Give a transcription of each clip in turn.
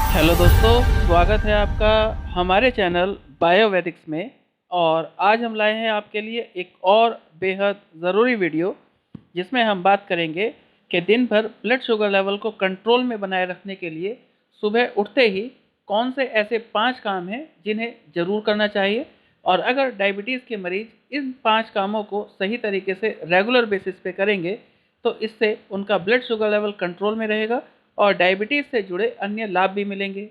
Hello दोस्तों, स्वागत है आपका हमारे चैनल बायोवैदिक्स में। और आज हम लाए हैं आपके लिए एक और बेहद ज़रूरी वीडियो, जिसमें हम बात करेंगे कि दिन भर ब्लड शुगर लेवल को कंट्रोल में बनाए रखने के लिए सुबह उठते ही कौन से ऐसे 5 काम हैं जिन्हें ज़रूर करना चाहिए। और अगर डायबिटीज़ के मरीज़ इन 5 कामों को सही तरीके से रेगुलर बेसिस पे करेंगे तो इससे उनका ब्लड शुगर लेवल कंट्रोल में रहेगा और डायबिटीज़ से जुड़े अन्य लाभ भी मिलेंगे।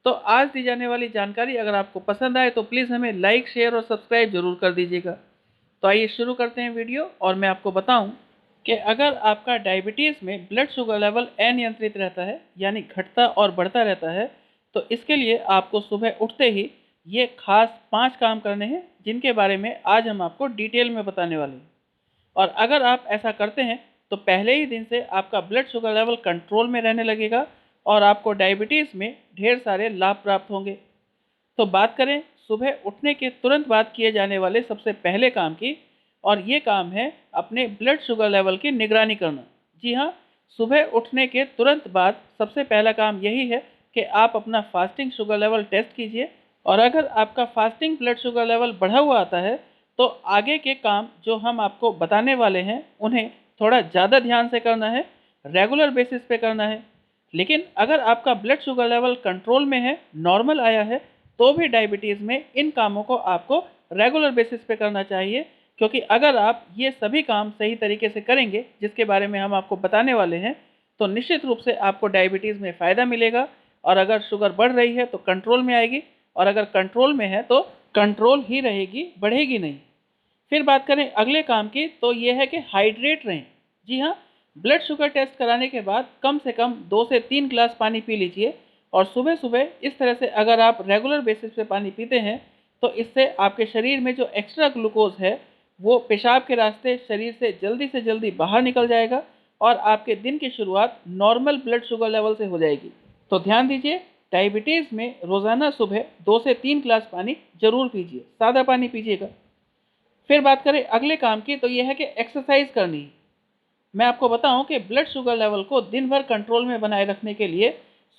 तो आज दी जाने वाली जानकारी अगर आपको पसंद आए तो प्लीज़ हमें लाइक, शेयर और सब्सक्राइब जरूर कर दीजिएगा। तो आइए शुरू करते हैं वीडियो। और मैं आपको बताऊं कि अगर आपका डायबिटीज़ में ब्लड शुगर लेवल अनियंत्रित रहता है, यानी घटता और बढ़ता रहता है, तो इसके लिए आपको सुबह उठते ही ये खास 5 काम करने हैं, जिनके बारे में आज हम आपको डिटेल में बताने वाले हैं। और अगर आप ऐसा करते हैं तो पहले ही दिन से आपका ब्लड शुगर लेवल कंट्रोल में रहने लगेगा और आपको डायबिटीज़ में ढेर सारे लाभ प्राप्त होंगे। तो बात करें सुबह उठने के तुरंत बाद किए जाने वाले सबसे पहले काम की, और ये काम है अपने ब्लड शुगर लेवल की निगरानी करना। जी हाँ, सुबह उठने के तुरंत बाद सबसे पहला काम यही है कि आप अपना फास्टिंग शुगर लेवल टेस्ट कीजिए। और अगर आपका फास्टिंग ब्लड शुगर लेवल बढ़ा हुआ आता है तो आगे के काम जो हम आपको बताने वाले हैं उन्हें थोड़ा ज़्यादा ध्यान से करना है, रेगुलर बेसिस पे करना है। लेकिन अगर आपका ब्लड शुगर लेवल कंट्रोल में है, नॉर्मल आया है, तो भी डायबिटीज़ में इन कामों को आपको रेगुलर बेसिस पे करना चाहिए। क्योंकि अगर आप ये सभी काम सही तरीके से करेंगे, जिसके बारे में हम आपको बताने वाले हैं, तो निश्चित रूप से आपको डायबिटीज़ में फ़ायदा मिलेगा। और अगर शुगर बढ़ रही है तो कंट्रोल में आएगी, और अगर कंट्रोल में है तो कंट्रोल ही रहेगी, बढ़ेगी नहीं। फिर बात करें अगले काम की, तो ये है कि हाइड्रेट रहें। जी हाँ, ब्लड शुगर टेस्ट कराने के बाद कम से कम 2 से 3 ग्लास पानी पी लीजिए। और सुबह सुबह इस तरह से अगर आप रेगुलर बेसिस पे पानी पीते हैं तो इससे आपके शरीर में जो एक्स्ट्रा ग्लूकोज है वो पेशाब के रास्ते शरीर से जल्दी बाहर निकल जाएगा और आपके दिन की शुरुआत नॉर्मल ब्लड शुगर लेवल से हो जाएगी। तो ध्यान दीजिए, डायबिटीज़ में रोज़ाना सुबह 2 से 3 ग्लास पानी जरूर पीजिए, सादा पानी पीजिएगा। फिर बात करें अगले काम की, तो यह है कि एक्सरसाइज करनी है। मैं आपको बताऊं कि ब्लड शुगर लेवल को दिन भर कंट्रोल में बनाए रखने के लिए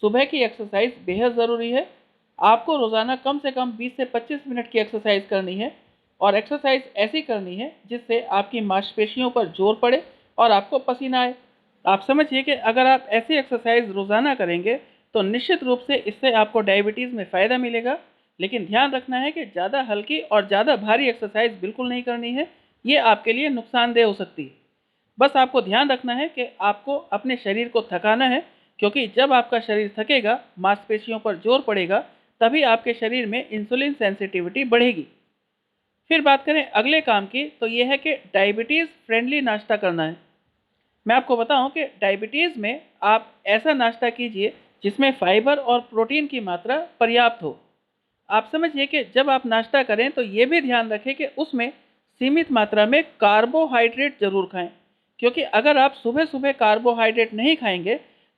सुबह की एक्सरसाइज बेहद ज़रूरी है। आपको रोज़ाना कम से कम 20 से 25 मिनट की एक्सरसाइज करनी है। और एक्सरसाइज ऐसी करनी है जिससे आपकी मांसपेशियों पर जोर पड़े और आपको पसीना आए। आप समझिए कि अगर आप ऐसी एक्सरसाइज रोज़ाना करेंगे तो निश्चित रूप से इससे आपको डायबिटीज़ में फ़ायदा मिलेगा। लेकिन ध्यान रखना है कि ज़्यादा हल्की और ज़्यादा भारी एक्सरसाइज बिल्कुल नहीं करनी है, ये आपके लिए नुकसानदेह हो सकती है। बस आपको ध्यान रखना है कि आपको अपने शरीर को थकाना है, क्योंकि जब आपका शरीर थकेगा, मांसपेशियों पर जोर पड़ेगा, तभी आपके शरीर में इंसुलिन सेंसिटिविटी बढ़ेगी। फिर बात करें अगले काम की, तो यह है कि डायबिटीज़ फ्रेंडली नाश्ता करना है। मैं आपको बताऊं कि डायबिटीज़ में आप ऐसा नाश्ता कीजिए जिसमें फाइबर और प्रोटीन की मात्रा पर्याप्त हो। आप समझिए कि जब आप नाश्ता करें तो ये भी ध्यान रखें कि उसमें सीमित मात्रा में कार्बोहाइड्रेट जरूर खाएं। क्योंकि अगर आप सुबह सुबह कार्बोहाइड्रेट नहीं खाएंगे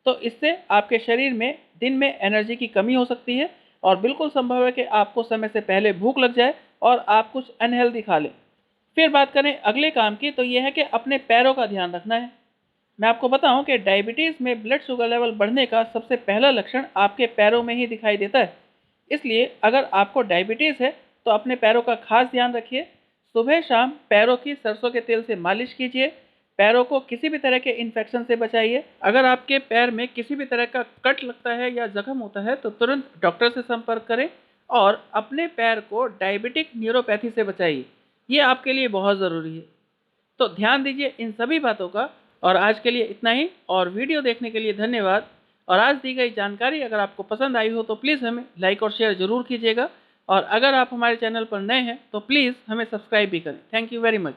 तो इससे आपके शरीर में दिन में एनर्जी की कमी हो सकती है और बिल्कुल संभव है कि आपको समय से पहले भूख लग जाए और आप कुछ अनहेल्दी खा लें। फिर बात करें अगले काम की, तो यह है कि अपने पैरों का ध्यान रखना है। मैं आपको बताऊं कि डायबिटीज़ में ब्लड शुगर लेवल बढ़ने का सबसे पहला लक्षण आपके पैरों में ही दिखाई देता है। इसलिए अगर आपको डायबिटीज़ है तो अपने पैरों का खास ध्यान रखिए। सुबह शाम पैरों की सरसों के तेल से मालिश कीजिए। पैरों को किसी भी तरह के इन्फेक्शन से बचाइए। अगर आपके पैर में किसी भी तरह का कट लगता है या जख्म होता है तो तुरंत डॉक्टर से संपर्क करें और अपने पैर को डायबिटिक न्यूरोपैथी से बचाइए। ये आपके लिए बहुत ज़रूरी है। तो ध्यान दीजिए इन सभी बातों का। और आज के लिए इतना ही, और वीडियो देखने के लिए धन्यवाद। और आज दी गई जानकारी अगर आपको पसंद आई हो तो प्लीज़ हमें लाइक और शेयर ज़रूर कीजिएगा। और अगर आप हमारे चैनल पर नए हैं तो प्लीज़ हमें सब्सक्राइब भी करें। Thank you very much.